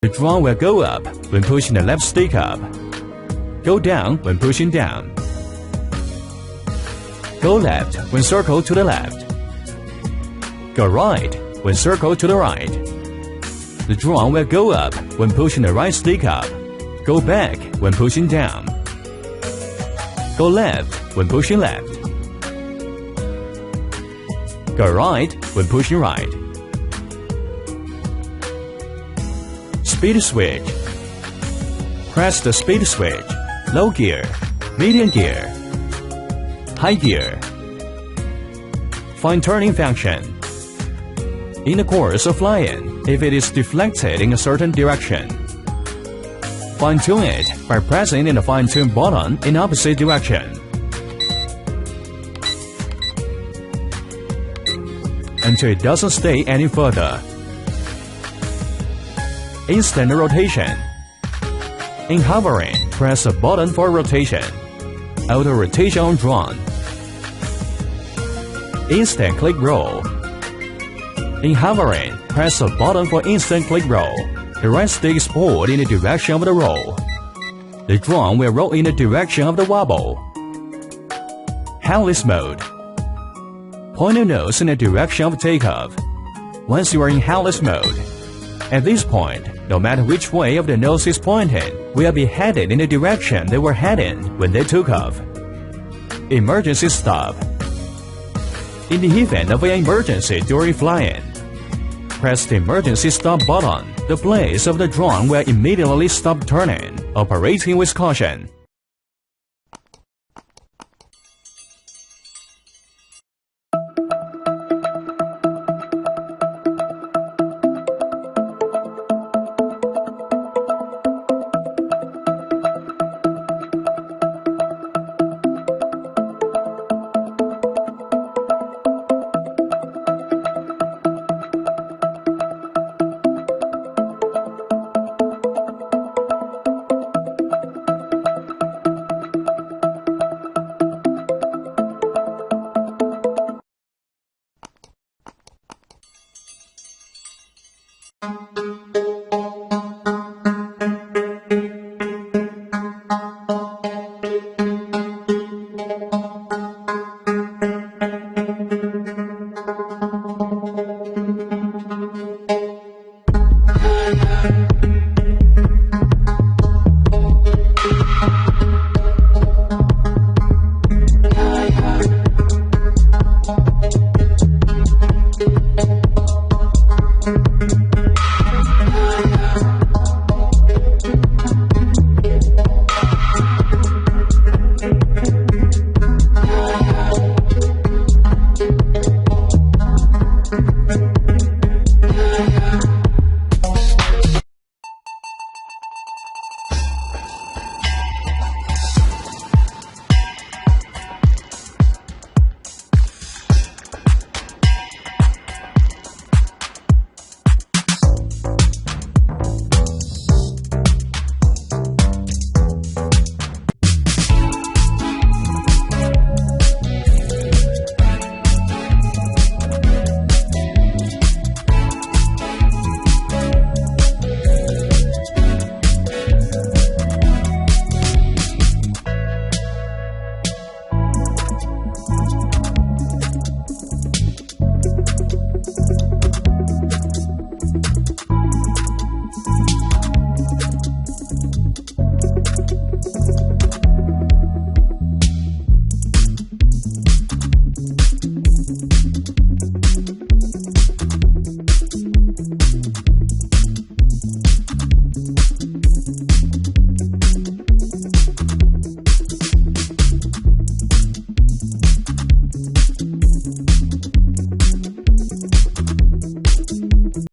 The drum will go up when pushing the left stick up, go down when pushing down, go left when circle to the left, go right when circle to the right. The drum will go up when pushing the right stick up, go back when pushing down, go left when pushing left, go right when pushing right. Speed switch. Press the speed switch. Low gear, medium gear, high gear. Fine turning function. In the course of flying, if it is deflected in a certain direction, fine tune it by pressing in the fine tune button in opposite direction. Until it doesn't stay any further. Instant rotation. In hovering, press a button for rotation. Auto rotation on drum. Instant click roll. In hovering, press a button for instant click roll. The right stick is pulled in the direction of the roll. The drum will roll in the direction of the wobble. Handless mode. Point your nose in the direction of takeoff. Once you are in handless mode, at this point, no matter which way of the nose is pointed, will be headed in the direction they were heading when they took off. Emergency stop. In the event of an emergency during flying, press the emergency stop button. The blades of the drum will immediately stop turning, operating with caution.